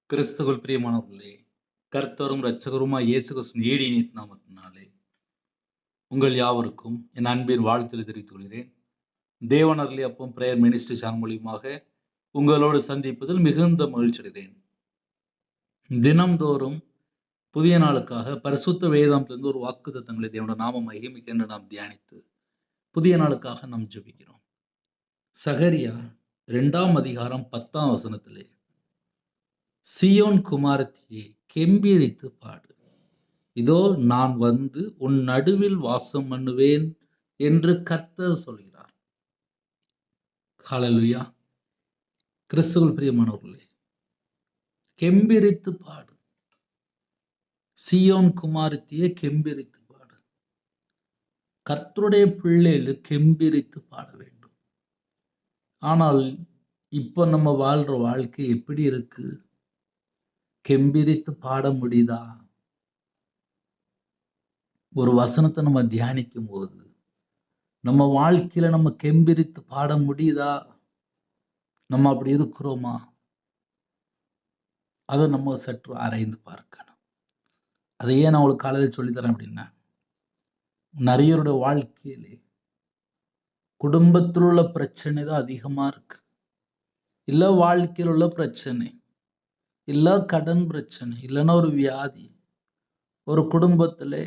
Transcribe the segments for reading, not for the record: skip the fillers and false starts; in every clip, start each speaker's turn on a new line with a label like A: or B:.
A: கிறிஸ்துவுக்குள் பிரியமானவர்களே, கர்த்தரும் இரட்சகருமாய் இயேசு கிறிஸ்துவின் ஈடிய நாமத்தினாலே உங்கள் யாவருக்கும் என் அன்பின் வாழ்த்துதலை தெரிவித்துக் கொள்கிறேன். தேவன் அருளிய அப்பம் பிரேயர் மினிஸ்ட்ரி சேனல் மூலியமாக உங்களோடு சந்திப்பதில் மிகுந்த மகிழ்ச்சி அடைகிறேன். தினம்தோறும் புதிய நாளுக்காக பரிசுத்த வேதாந்தத்திலிருந்து ஒரு வாக்குத்தத்தங்களை தேவனுடைய நாம மகிமைக்கு என்று நாம் தியானித்து புதிய நாளுக்காக நாம் ஜெபிக்கிறோம். சகரியா 2ஆம் அதிகாரம் 10ஆம் வசனத்திலே, சீயோன் குமாரத்தியே கெம்பீரித்து பாடு, இதோ நான் வந்து உன் நடுவில் வாசம் பண்ணுவேன் என்று கர்த்தர் சொல்கிறார். ஹல்லேலூயா. கிறிஸ்துவுக்குள் பிரியமானவர்களே, கெம்பீரித்து பாடு, சீயோன் குமாரத்தியே கெம்பீரித்து பாடு. கர்த்தருடைய பிள்ளைகள் கெம்பீரித்து பாட வேண்டும். ஆனால் இப்ப நம்ம வாழ்ற வாழ்க்கை எப்படி இருக்கு? கெம்பீரித்து பாட முடியுதா? ஒரு வசனத்தை நம்ம தியானிக்கும் போது நம்ம வாழ்க்கையில நம்ம கெம்பீரித்து பாட முடியுதா? நம்ம அப்படி இருக்கிறோமா? அதை நம்ம சற்று ஆராய்ந்து பார்க்கணும். அதை ஏன் நான் உங்களுக்கு காலையில் சொல்லித்தரேன் அப்படின்னா, நிறையருடைய வாழ்க்கையிலே குடும்பத்தில் உள்ள பிரச்சனை தான் அதிகமா இருக்கு. இல்ல வாழ்க்கையில் உள்ள பிரச்சனை, இல்ல கடன் பிரச்சனை, இல்லைன்னா ஒரு வியாதி. ஒரு குடும்பத்திலே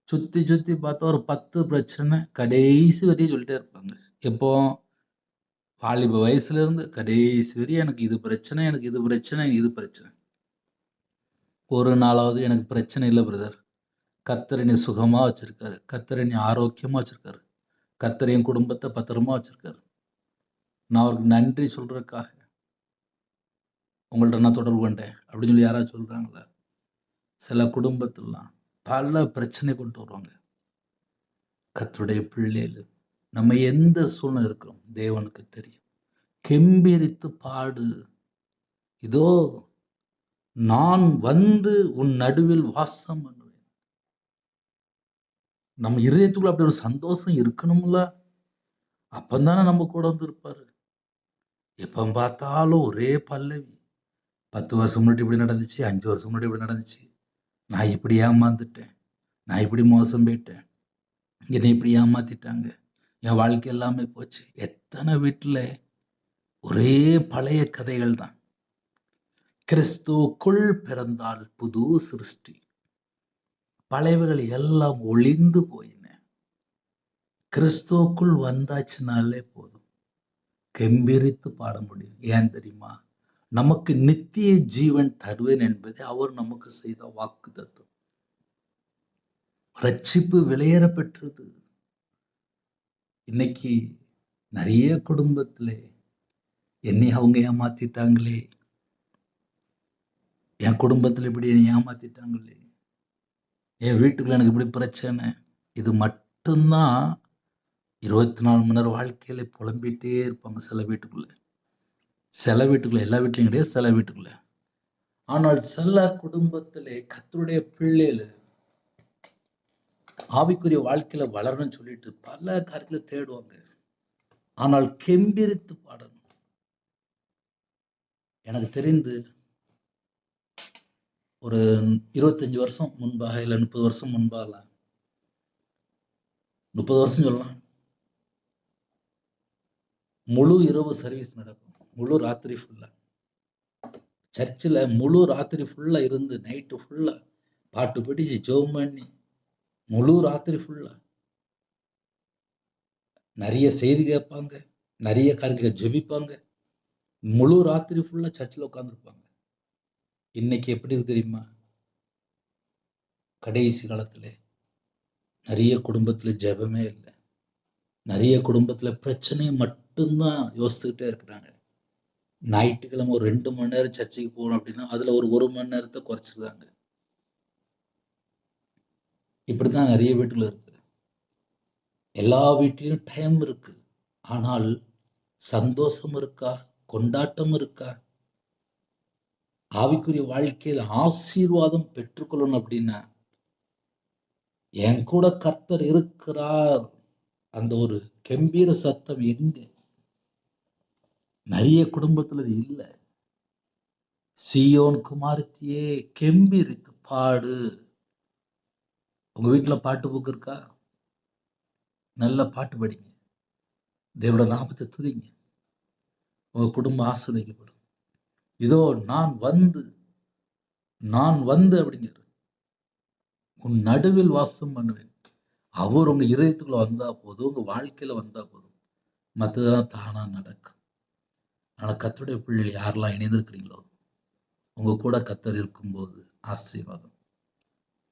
A: சுத்தி சுத்தி பார்த்தா ஒரு 10 பிரச்சனை கடைசி வரையும் சொல்லிட்டே இருப்பாங்க. எப்போ? வாலிப வயசுல இருந்து கடைசி வரையும் எனக்கு இது பிரச்சனை, எனக்கு இது பிரச்சனை, இது பிரச்சனை. ஒரு நாளாவது எனக்கு பிரச்சனை இல்லை பிரதர், கர்த்தர் என்னை சுகமா வச்சிருக்காரு, கர்த்தர் என்னை ஆரோக்கியமா வச்சிருக்காரு, கர்த்தர் என் குடும்பத்தை பத்திரமா வச்சிருக்காரு, நான் அவருக்கு நன்றி சொல்றதுக்காக உங்கள்ட்ட நான் தொடர்பு கொண்டேன் அப்படின்னு சொல்லி யாராவது சொல்றாங்களா? சில குடும்பத்திலாம் பல பிரச்சனை கொண்டு வருவாங்க. கர்த்தருடைய பிள்ளைகள் நம்ம எந்த சூழ்நிலை இருக்கிறோம் தேவனுக்கு தெரியும். கெம்பீரித்து பாடு, இதோ நான் வந்து உன் நடுவில் வாசம் பண்ணுவேன். நம்ம இருதயத்துக்குள்ள அப்படி ஒரு சந்தோஷம் இருக்கணும்ல. அப்பந்தானே நம்ம கூட வந்து இருப்பாரு. எப்ப பார்த்தாலும் ஒரே பல்லவி. 10 வருஷம் முன்னாடி இப்படி நடந்துச்சு, 5 வருஷம் முன்னாடி இப்படி நடந்துச்சு, நான் இப்படி ஏமாந்துட்டேன், நான் இப்படி மோசம் போயிட்டேன், என்னை இப்படி ஏமாத்திட்டாங்க, என் வாழ்க்கை எல்லாமே போச்சு. எத்தனை வீட்டுல ஒரே பழைய கதைகள் தான். கிறிஸ்துவுக்குள் பிறந்தால் புது சிருஷ்டி, பழையவைகள் எல்லாம் ஒளிந்து போயின. கிறிஸ்துவுக்குள் வந்தாச்சுனாலே போதும், கெம்பீரித்து பாட முடியும். ஏன் தெரியுமா? நமக்கு நித்திய ஜீவன் தருவேன் என்பதை அவர் நமக்கு செய்த வாக்குத்தத்தம். ரட்சிப்பு விலையேற பெற்றது. இன்னைக்கு நிறைய குடும்பத்திலே என்னை அவங்க ஏமாத்திட்டாங்களே, என் குடும்பத்தில் இப்படி என்னை ஏமாத்திட்டாங்களே, என் வீட்டுக்குள்ள எனக்கு இப்படி பிரச்சனை. இது மட்டும்தான் 24 மணி நேரம் வாழ்க்கையில புலம்பிட்டே இருப்பாங்க சில வீட்டுக்குள்ள. சில வீட்டுக்குள்ள, எல்லா வீட்லையும் கிடையாது, சில வீட்டுக்குள்ள. ஆனால் சில குடும்பத்திலே கர்த்தருடைய பிள்ளைகள் ஆவிக்குரிய வாழ்க்கையில வளரணும்னு சொல்லிட்டு பல காரியத்துல தேடுவாங்க. ஆனால் கெம்பீரித்து பாடணும். எனக்கு தெரிந்து ஒரு 25 வருஷம் முன்பாக, இல்ல 30 வருஷம் முன்பாகலாம், 30 வருஷம் சொல்லலாம், முழு இரவு சர்வீஸ் நடக்கும். முழு ராத்திரி ஃபுல்லா சர்ச்சில் முழு ராத்திரி ஃபுல்லா இருந்து நைட்டு ஃபுல்லா பாட்டு படிச்சு ஜெபம் பண்ணி முழு ராத்திரி ஃபுல்லா நிறைய செய்தி கேட்பாங்க, நிறைய காரியங்களை ஜெபிப்பாங்க, முழு ராத்திரி ஃபுல்லா சர்ச்சில் உட்காந்துருப்பாங்க. இன்னைக்கு எப்படி இருக்கு தெரியுமா? கடைசி காலத்துல நிறைய குடும்பத்துல ஜெபமே இல்லை. நிறைய குடும்பத்துல பிரச்சனையை மட்டும்தான் யோசிச்சுக்கிட்டே இருக்கிறாங்க. ஞாயிற்றுக்கிழமை ஒரு 2 மணி நேரம் சர்ச்சைக்கு போகணும் அப்படின்னா அதுல ஒரு மணி நேரத்தை குறைச்சிருக்காங்க. இப்படித்தான் நிறைய வீட்டுல இருக்கு. எல்லா வீட்லயும் டைம் இருக்கு, ஆனால் சந்தோஷம் இருக்கா? கொண்டாட்டம் இருக்கா? ஆவிக்குரிய வாழ்க்கையில் ஆசீர்வாதம் பெற்றுக்கொள்ளணும் அப்படின்னா என் கூட கர்த்தர் இருக்கிறார், அந்த ஒரு கம்பீர சத்தம் எங்க? நிறைய குடும்பத்துல இது இல்லை. சீயோன் குமாரத்தியே கெம்பீரித்து பாடு. உங்க வீட்டுல பாட்டு புக் இருக்கா? நல்ல பாட்டு படிங்க. தேவனோட நாமத்தை துதிங்க. உங்க குடும்பம் ஆசீர்வதிக்கப்படும். இதோ நான் வந்து அப்படிங்கிற உன் நடுவில் வாசம் பண்ணுவேன். அவர் உங்க இதயத்துக்குள்ள வந்தா போதும், உங்க வாழ்க்கையில வந்தா போதும், மற்றதெல்லாம் தானா நடக்கும். ஆனா கர்த்தருடைய பிள்ளைகள் யாரெல்லாம் இணைந்திருக்கிறீங்களோ, உங்க கூட கர்த்தர் இருக்கும்போது ஆசீர்வாதம்.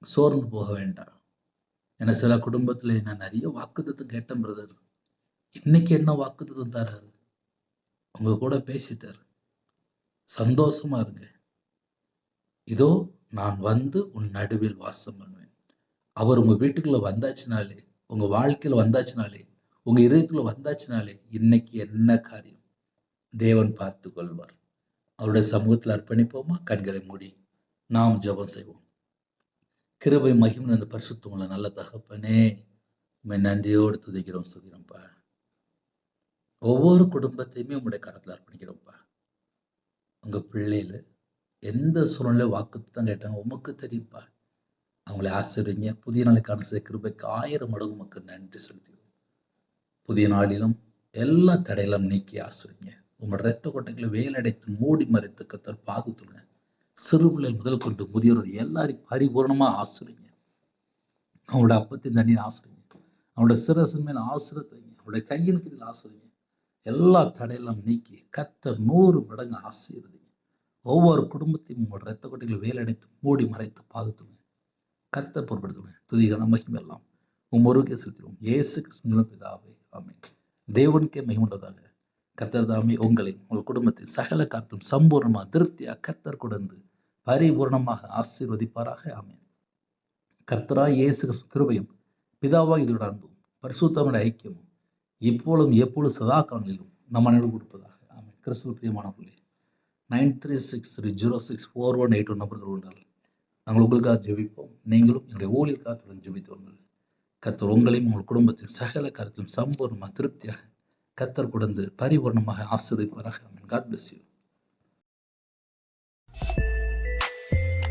A: சோர்ந்து போக வேண்டாம். ஏன்னா சில குடும்பத்துல நான் நிறைய வாக்குத்தத்தம் கேட்டேன் பிரதர். இன்னைக்கு என்ன வாக்குத்தத்தம் தராரு? உங்க கூட பேசிட்டாரு. சந்தோஷமா இருங்க. இதோ நான் வந்து உன் நடுவில் வாசம் பண்ணுவேன். அவர் உங்க வீட்டுக்குள்ள வந்தாச்சுனாலே, உங்க வாழ்க்கையில வந்தாச்சுனாலே, உங்க இதயத்துக்குள்ள வந்தாச்சுனாலே, இன்னைக்கு என்ன காரியம் தேவன் பார்த்து கொள்வார். அவருடைய சமூகத்தில் அர்ப்பணிப்போமா? கண்களை மூடி நாம் ஜெபம் செய்வோம். கிருபை மகிமை அந்த பரிசுத்தமுள்ள நல்ல தகப்பனே, உம்மை நன்றியோடு துதிக்கிறோம், சுதிக்கிறோம்ப்பா. ஒவ்வொரு குடும்பத்தையுமே உங்களுடைய கரத்தில் அர்ப்பணிக்கிறோம்ப்பா. உங்க பிள்ளைகள் எந்த சூழ்நிலை வாக்குத்தம் கேட்டாங்க உமக்கு தெரியும்ப்பா. அவங்களை ஆசீர்வதிங்க. புதிய நாளுக்கான கிருபைக்கு 1000 மடங்கு உமக்கு நன்றி செலுத்துகிறோம். புதிய நாளிலும் எல்லா தடையெல்லாம் நீக்கி ஆசீர்வதிங்க. உங்களோட இரத்த கொட்டைகளை வேலடைத்து மூடி மறைத்து கர்த்தர் பாதுகாத்துங்க. சிறு பிள்ளைகள் முதல் கொண்டு முதியோர் எல்லாரையும் பரிபூர்ணமா ஆசீர்வதிங்க. அவங்களோட அப்பத்தின் தண்ணீர் ஆசீர்வதிங்க. அவங்களோட சிரசின் மேல் ஆசீர்வதிங்க. அவங்களுடைய கையின் கீழில் ஆசீர்வதிங்க. எல்லா தடையெல்லாம் நீக்கி கர்த்தர் 100 மடங்கு ஆசீர்வதிங்க. ஒவ்வொரு குடும்பத்தையும் உங்களோட இரத்த கொட்டைகளை வேலடைத்து மூடி மறைத்து பாதுகாத்துங்க. கர்த்தர் பொறுப்படுத்துங்க. துதிகன மகிமை எல்லாம் உமருக்கே செலுத்துகிறோம். இயேசு கிறிஸ்துவின் பிதாவே, ஆமென். தேவனுக்கே மகிமையுண்டதாக. கர்த்தர் தாமே உங்களையும் உங்கள் குடும்பத்தை சகல காற்றும் சம்பூர்ணமாக திருப்தியாக கர்த்தர் கொடுத்து பரிபூர்ணமாக ஆசீர்வதிப்பாராக. ஆமென். கர்த்தராய் இயேசு கிறிஸ்து கிருபையும் பிதாவாக இதோட அன்பும் பரிசுத்தமுடைய ஐக்கியமும் இப்பொழுதும் எப்பொழுதும் சதா காலங்களிலும் நம்ம அனைவரும் கொடுப்பதாக. ஆமென். கிறிஸ்துவ பிரியமான பிள்ளை 9363064181 நம்பர்கள் உண்டால் நாங்கள் உங்களுக்காக ஜெபிப்போம். நீங்களும் என்னுடைய ஊழியக்காக ஜெபித்து வருங்கள். கர்த்தர் உங்களையும் உங்கள் குடும்பத்தின் சகல கருத்திலும் சம்பூர்ணமாக திருப்தியாக கர்த்தர் கொடுத்து பரிபூர்ணமாக ஆசீர்வதிப்பாராக. ஆமென். God bless you.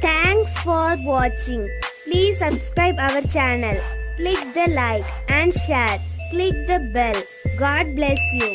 B: Thanks for watching. Please subscribe our channel. Click the like and share. Click the bell. God bless you.